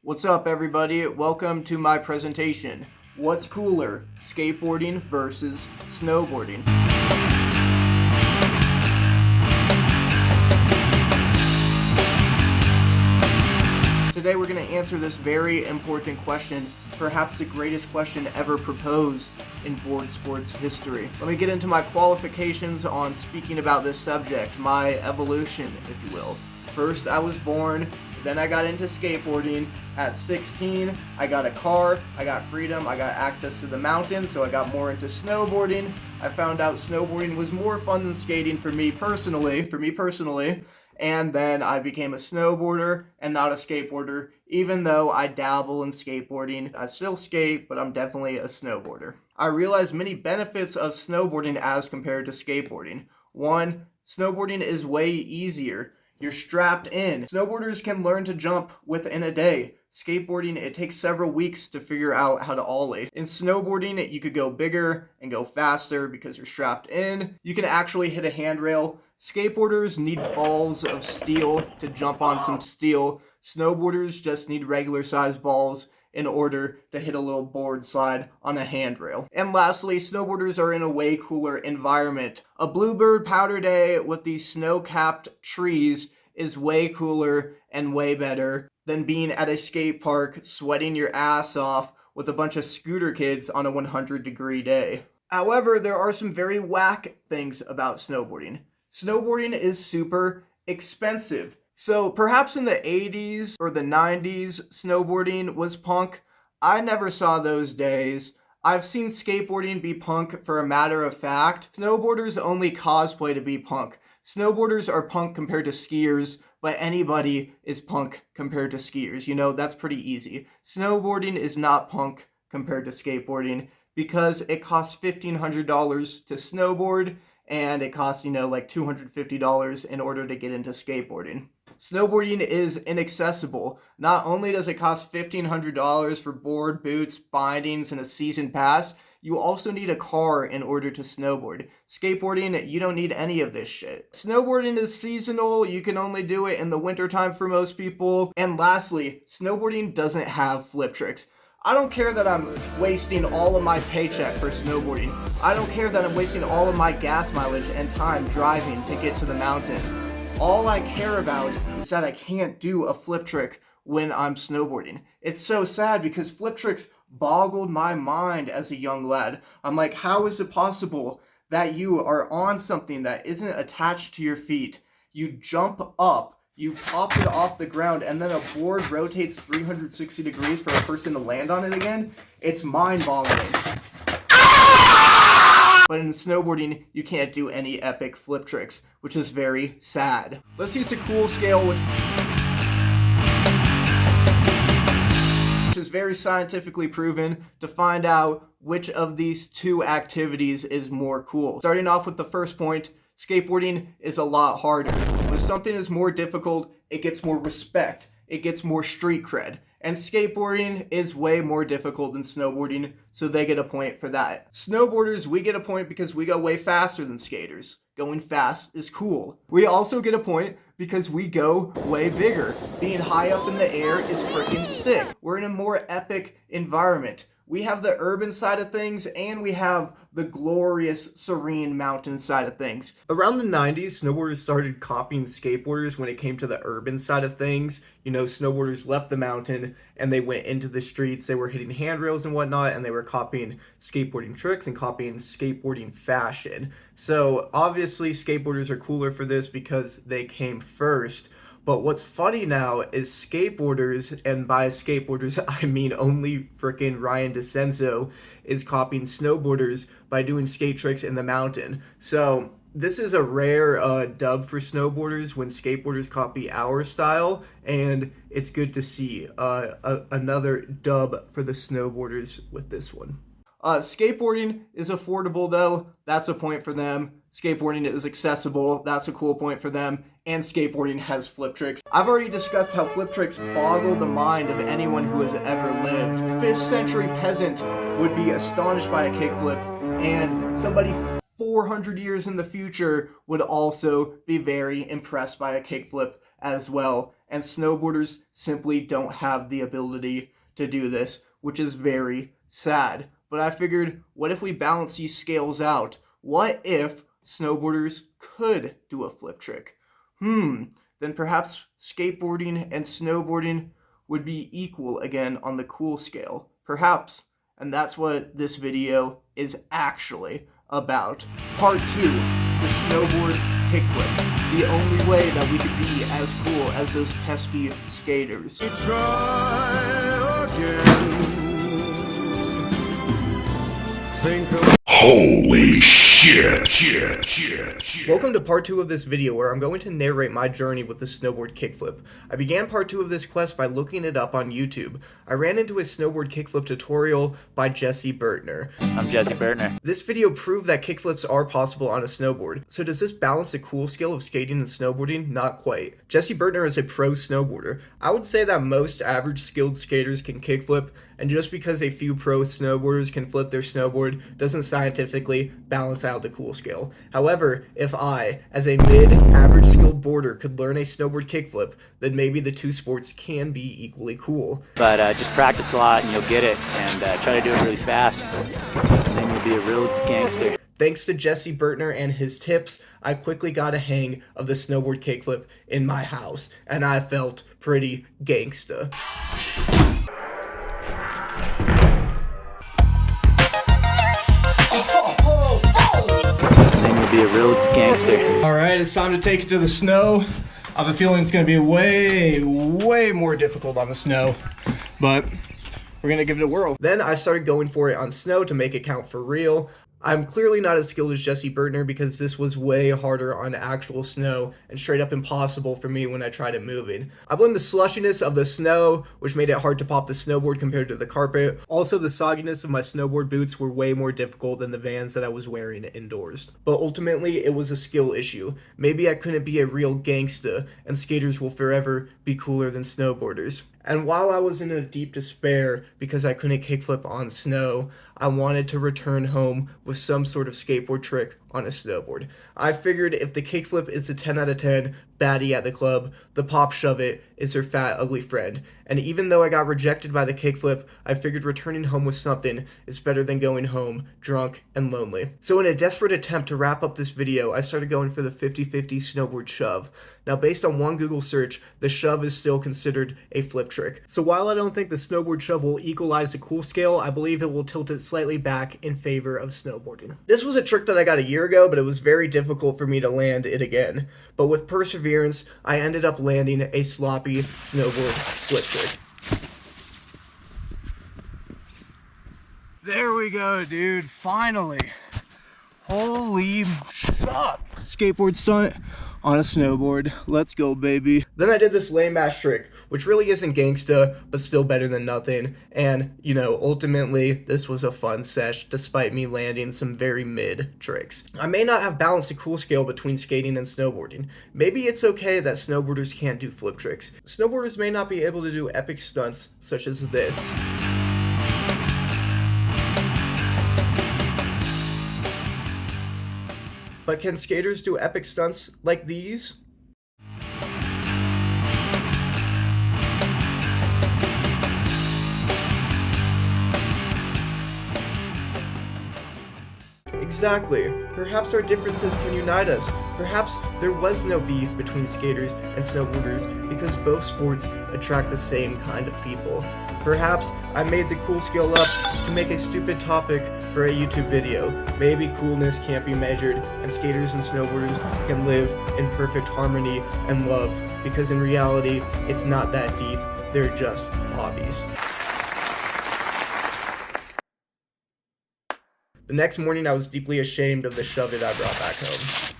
What's up, everybody? Welcome to my presentation. What's cooler, skateboarding versus snowboarding? Today we're going to answer this very important question, perhaps the greatest question ever proposed in board sports history. Let me get into my qualifications on speaking about this subject, my evolution, if you will. First, I was born, then I got into skateboarding. At 16, I got a car, I got freedom, I got access to the mountains, so I got more into snowboarding. I found out snowboarding was more fun than skating for me personally. And then I became a snowboarder and not a skateboarder, even though I dabble in skateboarding. I still skate, but I'm definitely a snowboarder. I realized many benefits of snowboarding as compared to skateboarding. One, snowboarding is way easier. You're strapped in. Snowboarders can learn to jump within a day. Skateboarding, it takes several weeks to figure out how to ollie. In snowboarding, you could go bigger and go faster because you're strapped in. You can actually hit a handrail. Skateboarders need balls of steel to jump on some steel. Snowboarders just need regular sized balls in order to hit a little board slide on a handrail. And lastly, snowboarders are in a way cooler environment. A bluebird powder day with these snow-capped trees is way cooler and way better than being at a skate park sweating your ass off with a bunch of scooter kids on a 100-degree day. However, there are some very whack things about snowboarding. Snowboarding is super expensive. So perhaps in the 80s or the 90s, snowboarding was punk. I never saw those days. I've seen skateboarding be punk for a matter of fact. Snowboarders only cosplay to be punk. Snowboarders are punk compared to skiers, but anybody is punk compared to skiers. You know, that's pretty easy. Snowboarding is not punk compared to skateboarding because it costs $1,500 to snowboard and it costs, like $250 in order to get into skateboarding. Snowboarding is inaccessible. Not only does it cost $1,500 for board, boots, bindings, and a season pass, you also need a car in order to snowboard. Skateboarding, you don't need any of this shit. Snowboarding is seasonal. You can only do it in the wintertime for most people. And lastly, snowboarding doesn't have flip tricks. I don't care that I'm wasting all of my paycheck for snowboarding. I don't care that I'm wasting all of my gas mileage and time driving to get to the mountain. All I care about is that I can't do a flip trick when I'm snowboarding. It's so sad because flip tricks boggled my mind as a young lad. I'm like, how is it possible that you are on something that isn't attached to your feet? You jump up, you pop it off the ground, and then a board rotates 360 degrees for a person to land on it again? It's mind-boggling. But in snowboarding, you can't do any epic flip tricks, which is very sad. Let's use a cool scale, which is very scientifically proven to find out which of these two activities is more cool. Starting off with the first point, skateboarding is a lot harder. When something is more difficult, it gets more respect. It gets more street cred. And skateboarding is way more difficult than snowboarding, so they get a point for that. Snowboarders, we get a point because we go way faster than skaters. Going fast is cool. We also get a point because we go way bigger. Being high up in the air is freaking sick. We're in a more epic environment. We have the urban side of things, and we have the glorious, serene mountain side of things. Around the 90s, snowboarders started copying skateboarders when it came to the urban side of things. Snowboarders left the mountain, and they went into the streets. They were hitting handrails and whatnot, and they were copying skateboarding tricks and copying skateboarding fashion. So, obviously, skateboarders are cooler for this because they came first. But what's funny now is skateboarders, and by skateboarders I mean only frickin' Ryan DeCenzo, is copying snowboarders by doing skate tricks in the mountain. So this is a rare dub for snowboarders when skateboarders copy our style, and it's good to see another dub for the snowboarders with this one. Skateboarding is affordable though, that's a point for them. Skateboarding is accessible, that's a cool point for them. And skateboarding has flip tricks. I've already discussed how flip tricks boggle the mind of anyone who has ever lived. 5th century peasant would be astonished by a kickflip, and somebody 400 years in the future would also be very impressed by a kickflip as well. and snowboarders simply don't have the ability to do this, which is very sad. But I figured, what if we balance these scales out? What if snowboarders could do a flip trick? Then perhaps skateboarding and snowboarding would be equal again on the cool scale. Perhaps. And that's what this video is actually about. Part 2, the snowboard kickflip. The only way that we could be as cool as those pesky skaters. Try again. Holy shit. Welcome to part 2 of this video, where I'm going to narrate my journey with the snowboard kickflip. I began part 2 of this quest by looking it up on YouTube. I ran into a snowboard kickflip tutorial by Jesse Bertner. I'm Jesse Bertner. This video proved that kickflips are possible on a snowboard. So does this balance the cool skill of skating and snowboarding? Not quite. Jesse Bertner is a pro snowboarder. I would say that most average skilled skaters can kickflip, and just because a few pro snowboarders can flip their snowboard doesn't scientifically balance out the cool skill. However, if I, as a mid-average skilled boarder, could learn a snowboard kickflip, then maybe the two sports can be equally cool. But just practice a lot and you'll get it, and try to do it really fast, and then you'll be a real gangster. Thanks to Jesse Bertner and his tips, I quickly got a hang of the snowboard kickflip in my house, and I felt pretty gangsta. And then you'll be a real gangster. Alright, it's time to take it to the snow. I have a feeling it's going to be way more difficult on the snow, but we're going to give it a whirl. Then I started going for it on snow to make it count for real. I'm clearly not as skilled as Jesse Bertner because this was way harder on actual snow and straight up impossible for me when I tried it moving. I blamed the slushiness of the snow, which made it hard to pop the snowboard compared to the carpet. Also, the sogginess of my snowboard boots were way more difficult than the Vans that I was wearing indoors. But ultimately, it was a skill issue. Maybe I couldn't be a real gangsta, and skaters will forever be cooler than snowboarders. And while I was in a deep despair because I couldn't kickflip on snow, I wanted to return home with some sort of skateboard trick on a snowboard. I figured if the kickflip is a 10 out of 10 baddie at the club, the pop shove it is her fat ugly friend. And even though I got rejected by the kickflip, I figured returning home with something is better than going home drunk and lonely. So in a desperate attempt to wrap up this video, I started going for the 50-50 snowboard shove. Now, based on one Google search, the shove is still considered a flip trick. So while I don't think the snowboard shove will equalize the cool scale, I believe it will tilt it slightly back in favor of snowboarding. This was a trick that I got a year ago, but it was very difficult for me to land it again. But with perseverance, I ended up landing a sloppy snowboard flip trick. There we go, dude. Finally. Holy shucks. Skateboard stunt on a snowboard. Let's go, baby. Then I did this lame ass trick, which really isn't gangsta, but still better than nothing. And, you know, ultimately, this was a fun sesh, despite me landing some very mid tricks. I may not have balanced the cool scale between skating and snowboarding. Maybe it's okay that snowboarders can't do flip tricks. Snowboarders may not be able to do epic stunts such as this. But can skaters do epic stunts like these? Exactly. Perhaps our differences can unite us. Perhaps there was no beef between skaters and snowboarders because both sports attract the same kind of people. Perhaps I made the cool skill up to make a stupid topic for a YouTube video. Maybe coolness can't be measured and skaters and snowboarders can live in perfect harmony and love, because in reality, it's not that deep. They're just hobbies. The next morning, I was deeply ashamed of the shove it I brought back home.